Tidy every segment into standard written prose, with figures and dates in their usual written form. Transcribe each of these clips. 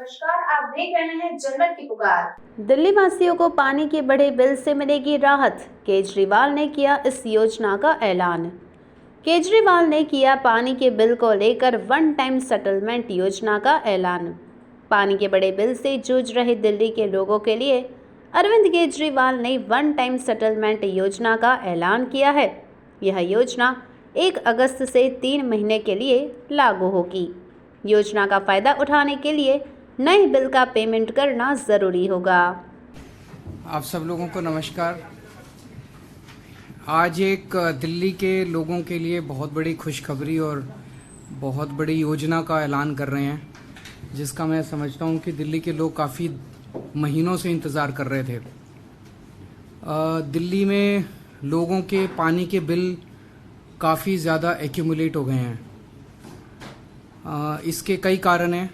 नमस्कार, आप देख रहे हैं जन्नत की पुकार। दिल्ली वासियों को पानी के बढ़े बिल से मिलेगी राहत। केजरीवाल ने किया इस योजना का ऐलान। केजरीवाल ने किया पानी के बिल को लेकर वन टाइम सेटलमेंट योजना का ऐलान। पानी के बड़े बिल से जूझ रहे दिल्ली के लोगों के लिए अरविंद केजरीवाल ने वन टाइम सेटलमेंट योजना का ऐलान किया है। यह योजना 1 अगस्त से 3 महीने के लिए लागू होगी। योजना का फायदा उठाने के लिए नए बिल का पेमेंट करना जरूरी होगा। आप सब लोगों को नमस्कार। आज एक दिल्ली के लोगों के लिए बहुत बड़ी खुशखबरी और बहुत बड़ी योजना का ऐलान कर रहे हैं, जिसका मैं समझता हूं कि दिल्ली के लोग काफ़ी महीनों से इंतज़ार कर रहे थे। दिल्ली में लोगों के पानी के बिल काफ़ी ज़्यादा एक्यूमुलेट हो गए हैं। इसके कई कारण हैं।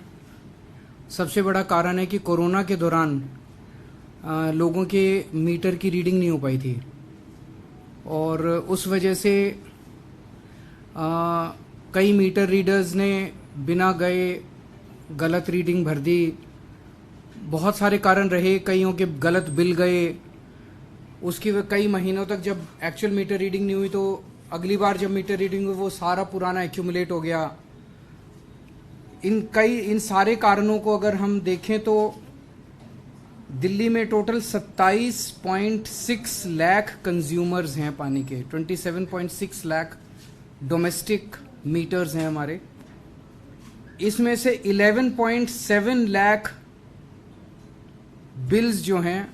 सबसे बड़ा कारण है कि कोरोना के दौरान लोगों के मीटर की रीडिंग नहीं हो पाई थी और उस वजह से कई मीटर रीडर्स ने बिना गए गलत रीडिंग भर दी। बहुत सारे कारण रहे, कईयों के गलत बिल गए। उसकी कई महीनों तक जब एक्चुअल मीटर रीडिंग नहीं हुई तो अगली बार जब मीटर रीडिंग हुई वो सारा पुराना एक्यूमुलेट हो गया। इन सारे कारणों को अगर हम देखें तो दिल्ली में टोटल 27.6 लाख कंज्यूमर्स हैं पानी के। 27.6 लाख डोमेस्टिक मीटर्स हैं हमारे। इसमें से 11.7 लाख बिल्स जो हैं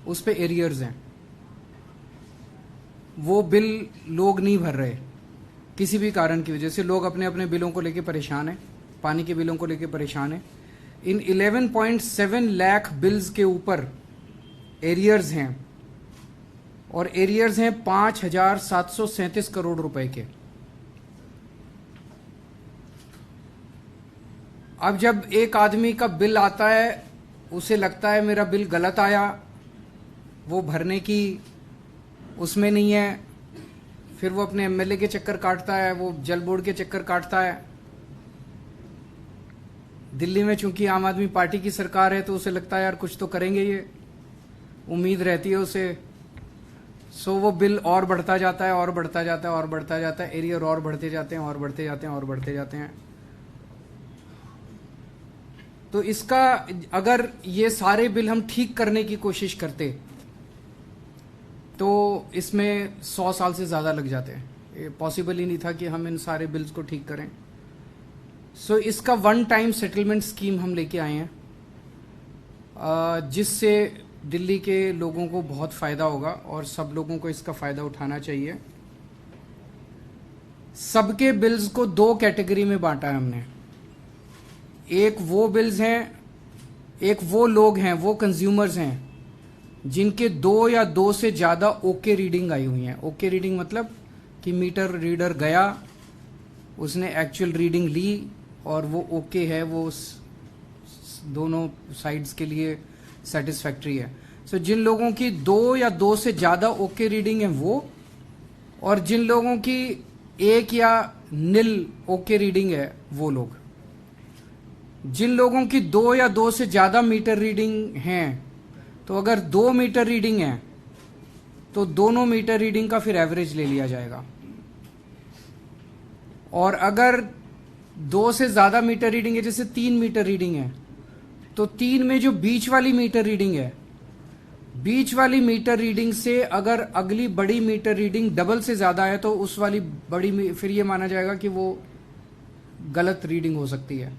उस पे एरियर्स हैं। वो बिल लोग नहीं भर रहे, किसी भी कारण की वजह से लोग अपने अपने बिलों को लेके परेशान हैं, पानी के बिलों को लेके परेशान हैं। इन 11.7 लाख बिल्स के ऊपर एरियर्स हैं और एरियर्स हैं 5,737 करोड़ रुपए के। अब जब एक आदमी का बिल आता है, उसे लगता है मेरा बिल गलत आया, वो भरने की उसमें नहीं है, फिर वो अपने एमएलए के चक्कर काटता है, वो जल बोर्ड के चक्कर काटता है। दिल्ली में चूंकि आम आदमी पार्टी की सरकार है तो उसे लगता है यार कुछ तो करेंगे, ये उम्मीद रहती है उसे। सो वो बिल और बढ़ता जाता है और बढ़ता जाता है और बढ़ता जाता है, एरियर और बढ़ते जाते हैं और बढ़ते जाते हैं और बढ़ते जाते हैं। तो इसका अगर ये सारे बिल हम ठीक करने की कोशिश करते तो इसमें 100 साल से ज़्यादा लग जाते हैं। ये पॉसिबल ही नहीं था कि हम इन सारे बिल्स को ठीक करें। सो इसका वन टाइम सेटलमेंट स्कीम हम लेके आए हैं, जिससे दिल्ली के लोगों को बहुत फ़ायदा होगा और सब लोगों को इसका फ़ायदा उठाना चाहिए। सबके बिल्स को 2 कैटेगरी में बांटा है हमने। एक वो बिल्स हैं, एक वो लोग हैं, वो कंज्यूमर्स हैं जिनके 2 या 2 से ज़्यादा ओके रीडिंग आई हुई हैं। ओके रीडिंग मतलब कि मीटर रीडर गया, उसने एक्चुअल रीडिंग ली और वो ओके है, वो दोनों साइड्स के लिए सेटिस्फैक्ट्री है। सो जिन लोगों की 2 या 2 से ज़्यादा ओके रीडिंग है वो, और जिन लोगों की 1 या नील ओके रीडिंग है वो लोग। जिन लोगों की 2 या 2 से ज़्यादा मीटर रीडिंग हैं, तो अगर 2 मीटर रीडिंग है तो दोनों मीटर रीडिंग का फिर एवरेज ले लिया जाएगा। और अगर 2 से ज़्यादा मीटर रीडिंग है, जैसे 3 मीटर रीडिंग है, तो 3 में जो बीच वाली मीटर रीडिंग है, बीच वाली मीटर रीडिंग से अगर अगली बड़ी मीटर रीडिंग डबल से ज़्यादा है तो उस वाली बड़ी फिर ये माना जाएगा कि वो गलत रीडिंग हो सकती है।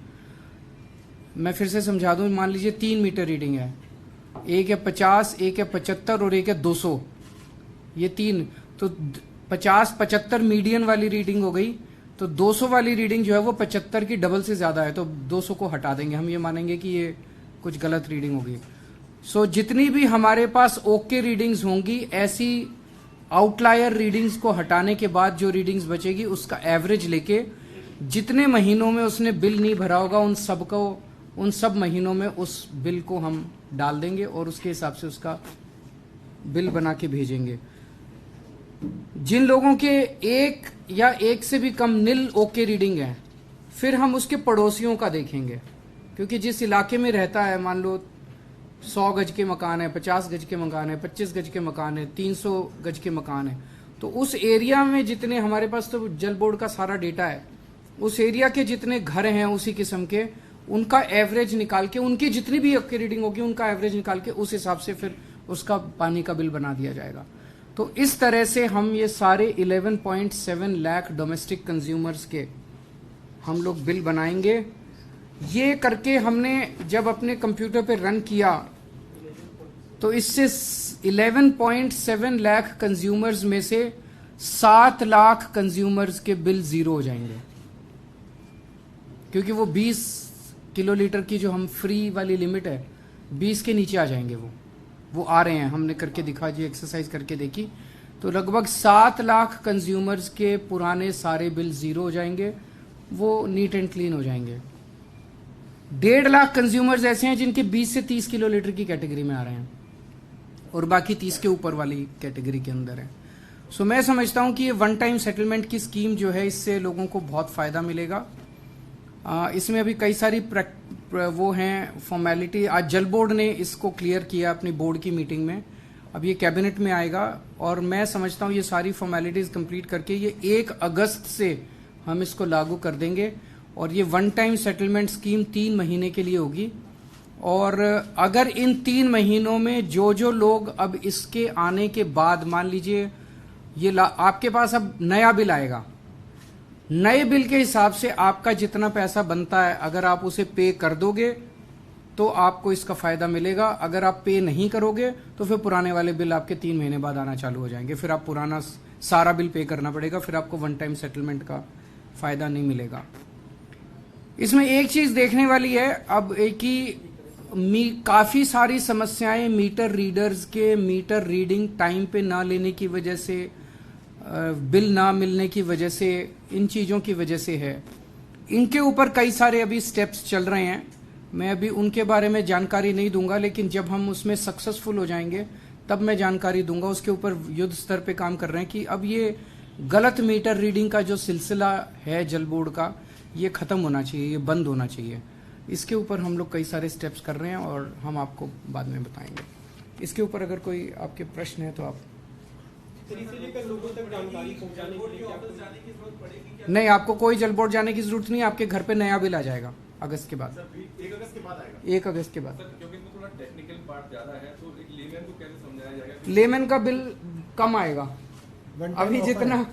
मैं फिर से समझा दूं, मान लीजिए 3 मीटर रीडिंग है, एक है 50, एक है 75 और एक है 200। ये 3, तो 50-75 मीडियन वाली रीडिंग हो गई। तो 200 वाली रीडिंग जो है वो 75 की डबल से ज़्यादा है, तो 200 को हटा देंगे, हम ये मानेंगे कि ये कुछ गलत रीडिंग होगी। सो जितनी भी हमारे पास ओके रीडिंग्स होंगी, ऐसी आउटलायर रीडिंग्स को हटाने के बाद जो रीडिंग्स बचेगी उसका एवरेज लेके जितने महीनों में उसने बिल नहीं भरा होगा उन सब महीनों में उस बिल को हम डाल देंगे और उसके हिसाब से उसका बिल बना के भेजेंगे। जिन लोगों के 1 या 1 से भी कम नील ओके रीडिंग है, फिर हम उसके पड़ोसियों का देखेंगे। क्योंकि जिस इलाके में रहता है, मान लो 100 गज के मकान है, 50 गज के मकान है, 25 गज के मकान है, 300 गज के मकान है, तो उस एरिया में जितने, हमारे पास तो जल बोर्ड का सारा डेटा है, उस एरिया के जितने घर हैं उसी किस्म के, उनका एवरेज निकाल के, उनकी जितनी भी आपकी रीडिंग होगी उनका एवरेज निकाल के उस हिसाब से फिर उसका पानी का बिल बना दिया जाएगा। तो इस तरह से हम ये सारे 11.7 लाख डोमेस्टिक कंज्यूमर्स के हम लोग बिल बनाएंगे। ये करके हमने जब अपने कंप्यूटर पे रन किया तो इससे 11.7 लाख कंज्यूमर्स में से 7 लाख कंज्यूमर्स के बिल जीरो हो जाएंगे, क्योंकि वो 20 किलोलीटर की जो हम फ्री वाली लिमिट है 20 के नीचे आ जाएंगे। वो आ रहे हैं, हमने करके दिखा जी, एक्सरसाइज करके देखी, तो लगभग 7 लाख कंज्यूमर्स के पुराने सारे बिल जीरो हो जाएंगे, वो नीट एंड क्लीन हो जाएंगे। 1.5 लाख कंज्यूमर्स ऐसे हैं जिनके 20 से 30 किलोलीटर की कैटेगरी में आ रहे हैं और बाकी 30 के ऊपर वाली कैटेगरी के अंदर है। सो मैं समझता हूं कि ये वन टाइम सेटलमेंट की स्कीम जो है, इससे लोगों को बहुत फायदा मिलेगा। इसमें अभी कई सारी वो हैं फॉर्मेलिटी। आज जल बोर्ड ने इसको क्लियर किया अपनी बोर्ड की मीटिंग में, अब ये कैबिनेट में आएगा और मैं समझता हूं ये सारी फॉर्मेलिटीज कंप्लीट करके ये 1 अगस्त से हम इसको लागू कर देंगे और ये वन टाइम सेटलमेंट स्कीम 3 महीने के लिए होगी। और अगर इन 3 महीनों में जो लोग अब इसके आने के बाद, मान लीजिए ये आपके पास अब नया बिल आएगा, नए बिल के हिसाब से आपका जितना पैसा बनता है अगर आप उसे पे कर दोगे तो आपको इसका फायदा मिलेगा। अगर आप पे नहीं करोगे तो फिर पुराने वाले बिल आपके 3 महीने बाद आना चालू हो जाएंगे, फिर आप पुराना सारा बिल पे करना पड़ेगा, फिर आपको वन टाइम सेटलमेंट का फायदा नहीं मिलेगा। इसमें एक चीज देखने वाली है, अब एक ही काफी सारी समस्याएं मीटर रीडर्स के मीटर रीडिंग टाइम पे ना लेने की वजह से, बिल ना मिलने की वजह से, इन चीजों की वजह से है। इनके ऊपर कई सारे अभी स्टेप्स चल रहे हैं, मैं अभी उनके बारे में जानकारी नहीं दूंगा, लेकिन जब हम उसमें सक्सेसफुल हो जाएंगे तब मैं जानकारी दूंगा। उसके ऊपर युद्ध स्तर पे काम कर रहे हैं कि अब ये गलत मीटर रीडिंग का जो सिलसिला है जल बोर्ड का, ये खत्म होना चाहिए, ये बंद होना चाहिए। इसके ऊपर हम लोग कई सारे स्टेप्स कर रहे हैं और हम आपको बाद में बताएंगे। इसके ऊपर अगर कोई आपके प्रश्न है तो आप। लोगों तक जानकारी पहुंचाने के लिए की जरूरत पड़ेगी क्या? नहीं, आपको कोई जल बोर्ड जाने की जरूरत नहीं, आपके घर पे नया बिल आ जाएगा अगस्त के बाद। 1 अगस्त के बाद आएगा? 1 अगस्त के बाद। क्योंकि इसमें थोड़ा टेक्निकल पार्ट ज्यादा है, तो एक लेमैन को कैसे समझाया जाएगा? लेमन का बिल कम आएगा। अभी जितना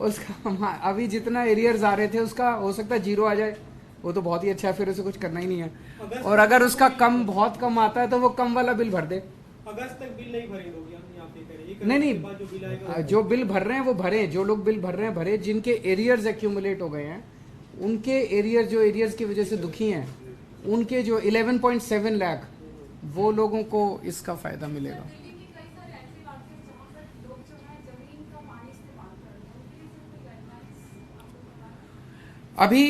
उसका अभी जितना एरियर्स आ रहे थे उसका हो सकता है 0 आ जाए, वो तो बहुत ही अच्छा है, फिर उसे कुछ करना ही नहीं है। और अगर उसका कम, बहुत कम आता है तो वो कम वाला बिल भर दे। अगस्त तक बिल नहीं भरेंगे लोग, आप ये कह रहे हैं? नहीं, जो बिल भर रहे हैं वो भरे, जो लोग बिल भर रहे हैं भरे, जिनके एरियर्स एक्यूमुलेट हो गए हैं उनके एरियर्स, जो एरियर्स की वजह से दुखी हैं, उनके जो 11.7 लाख, वो लोगों को इसका फायदा मिलेगा। अभी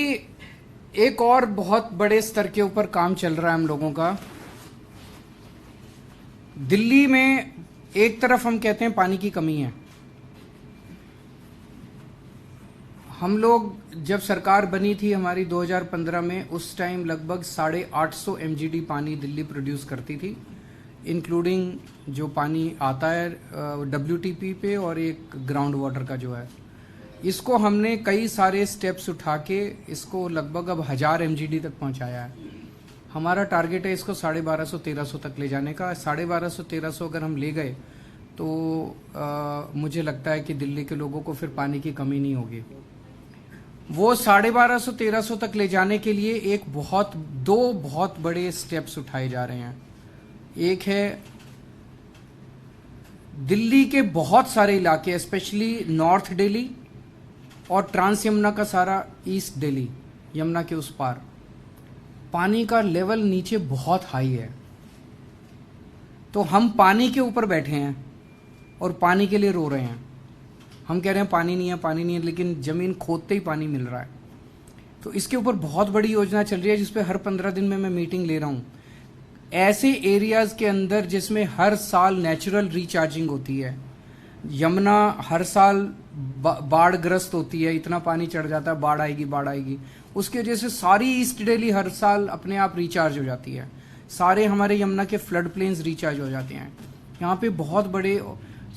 एक और बहुत बड़े स्तर के ऊपर काम चल रहा है हम लोगों का। दिल्ली में एक तरफ हम कहते हैं पानी की कमी है। हम लोग जब सरकार बनी थी हमारी 2015 में, उस टाइम लगभग 850 MGD पानी दिल्ली प्रोड्यूस करती थी, इंक्लूडिंग जो पानी आता है WTP पे और एक ग्राउंड वाटर का जो है। इसको हमने कई सारे स्टेप्स उठा के इसको लगभग अब 1000 MGD तक पहुंचाया है। हमारा टारगेट है इसको 1250-1300 तक ले जाने का। 1250-1300 अगर हम ले गए तो मुझे लगता है कि दिल्ली के लोगों को फिर पानी की कमी नहीं होगी। वो 1250-1300 तक ले जाने के लिए दो बहुत बड़े स्टेप्स उठाए जा रहे हैं। एक है दिल्ली के बहुत सारे इलाके, स्पेशली नॉर्थ दिल्ली और ट्रांस यमुना का सारा ईस्ट दिल्ली, यमुना के उस पार, पानी का लेवल नीचे बहुत हाई है। तो हम पानी के ऊपर बैठे हैं और पानी के लिए रो रहे हैं। हम कह रहे हैं पानी नहीं है, पानी नहीं है, लेकिन जमीन खोदते ही पानी मिल रहा है। तो इसके ऊपर बहुत बड़ी योजना चल रही है जिसपे हर 15 दिन में मैं मीटिंग ले रहा हूं। ऐसे एरियाज के अंदर जिसमें हर साल नेचुरल रिचार्जिंग होती है, यमुना हर साल बाढ़ग्रस्त होती है, इतना पानी चढ़ जाता है, बाढ़ आएगी, उसकी वजह से सारी ईस्ट दिल्ली हर साल अपने आप रिचार्ज हो जाती है। सारे हमारे यमुना के फ्लड प्लेन्स रिचार्ज हो जाते हैं। यहाँ पे बहुत बड़े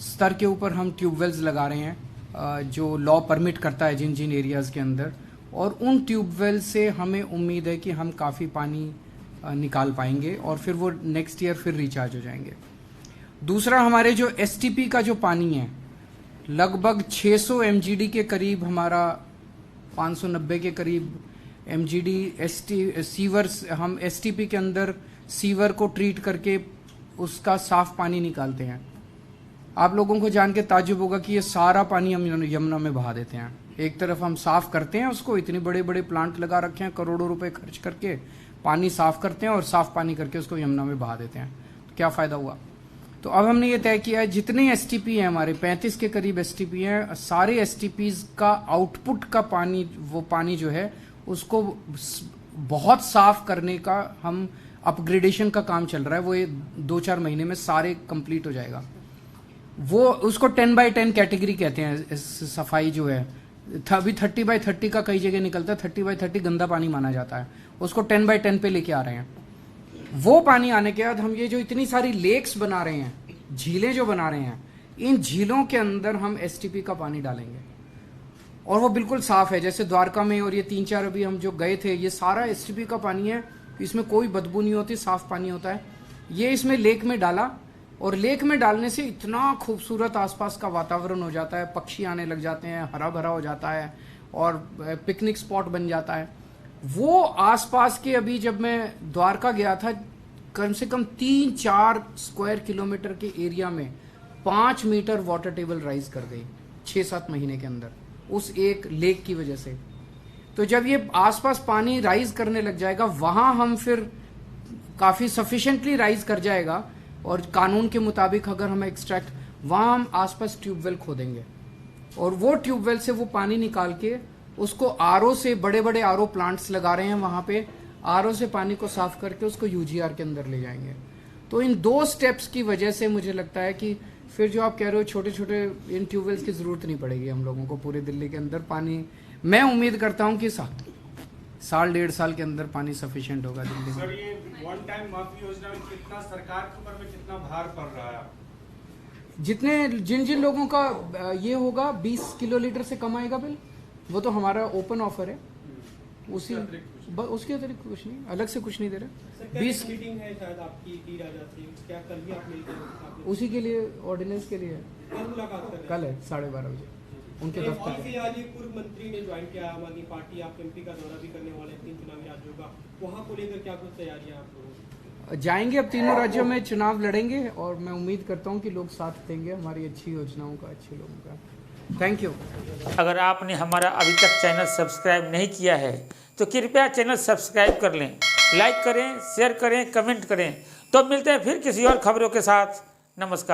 स्तर के ऊपर हम ट्यूबवेल्स लगा रहे हैं जो लॉ परमिट करता है जिन जिन एरियाज के अंदर, और उन ट्यूबवेल से हमें उम्मीद है कि हम काफ़ी पानी निकाल पाएंगे और फिर वो नेक्स्ट ईयर फिर रिचार्ज हो जाएंगे। दूसरा, हमारे जो एसटीपी का जो पानी है लगभग 600 एमजीडी के करीब, हमारा 590 के करीब एमजीडी सीवर, हम एसटीपी के अंदर सीवर को ट्रीट करके उसका साफ पानी निकालते हैं। आप लोगों को जान के ताज्जुब होगा कि ये सारा पानी हम यमुना में बहा देते हैं। एक तरफ हम साफ करते हैं उसको, इतने बड़े बड़े प्लांट लगा रखे हैं, करोड़ों रुपए खर्च करके पानी साफ करते हैं और साफ पानी करके उसको यमुना में बहा देते हैं। तो क्या फायदा हुआ? तो अब हमने ये तय किया है जितने एसटीपी हैं हमारे 35 के करीब एसटीपी हैं, सारे एसटीपीज का आउटपुट का पानी, वो पानी जो है उसको बहुत साफ करने का हम अपग्रेडेशन का काम चल रहा है। वो ये 2-4 महीने में सारे कंप्लीट हो जाएगा। वो उसको 10x10 कैटेगरी कहते हैं। सफाई जो है अभी 30x30 का कई जगह निकलता है, 30x30 गंदा पानी माना जाता है, उसको 10x10 पे लेके आ रहे हैं। वो पानी आने के बाद हम ये जो इतनी सारी लेक्स बना रहे हैं, झीलें जो बना रहे हैं, इन झीलों के अंदर हम एसटीपी का पानी डालेंगे और वो बिल्कुल साफ है। जैसे द्वारका में और ये 3-4 अभी हम जो गए थे, ये सारा एसटीपी का पानी है, इसमें कोई बदबू नहीं होती, साफ पानी होता है। ये इसमें लेक में डाला और लेक में डालने से इतना खूबसूरत आसपास का वातावरण हो जाता है, पक्षी आने लग जाते हैं, हरा भरा हो जाता है और पिकनिक स्पॉट बन जाता है। वो आसपास के, अभी जब मैं द्वारका गया था, कम से कम 3-4 स्क्वायर किलोमीटर के एरिया में 5 मीटर वाटर टेबल राइज कर गई 6-7 महीने के अंदर, उस एक लेक की वजह से। तो जब ये आसपास पानी राइज करने लग जाएगा, वहां हम फिर काफी सफिशिएंटली राइज कर जाएगा और कानून के मुताबिक अगर हम एक्सट्रैक्ट, वहां हम आसपास ट्यूबवेल खोदेंगे और वो ट्यूबवेल से वो पानी निकाल के उसको आरओ से, बड़े बड़े आरओ प्लांट्स लगा रहे हैं वहां पे, आरओ से पानी को साफ करके उसको यूजीआर के अंदर ले जाएंगे। तो इन 2 स्टेप्स की वजह से मुझे लगता है कि फिर जो आप कह रहे हो छोटे छोटे इन ट्यूबवेल्स की जरूरत नहीं पड़ेगी हम लोगों को पूरे दिल्ली के अंदर पानी। मैं उम्मीद करता हूं कि 1.5 साल के अंदर पानी सफिशिएंट होगा दिल्ली में। सर, ये वन टाइम माफी योजना में कितना सरकार के ऊपर में कितना भार पड़ रहा है? जितने जिन लोगों का ये होगा 20 किलोलीटर से कम आएगा बिल, वो तो हमारा ओपन ऑफर है। उसके अतिरिक्त कुछ नहीं, अलग से कुछ नहीं दे रहे। 20 मीटिंग है शायद आपकी टी राजा से, क्या कल भी आप मिलते हैं? उसी के लिए, ऑर्डिनेंस के लिए है। कल मुलाकात कर रहे हैं? कल है 12:30 बजे उनके दफ्तर में। आज एक पूर्व मंत्री ने ज्वाइन किया आम आदमी पार्टी, आप एमपी का दौरा भी करने वाले 3 चुनावी राज्यों का, वहां को लेकर क्या कुछ तैयारियां आप लोगों? जाएंगे, अब 3 राज्यों में चुनाव लड़ेंगे और मैं उम्मीद करता हूं कि लोग साथ देंगे हमारी अच्छी योजनाओं का, अच्छे लोगों का। Thank you. अगर आपने हमारा अभी तक चैनल सब्सक्राइब नहीं किया है तो कृपया चैनल सब्सक्राइब कर लें, लाइक करें, शेयर करें, कमेंट करें। तो मिलते हैं फिर किसी और खबरों के साथ। नमस्कार।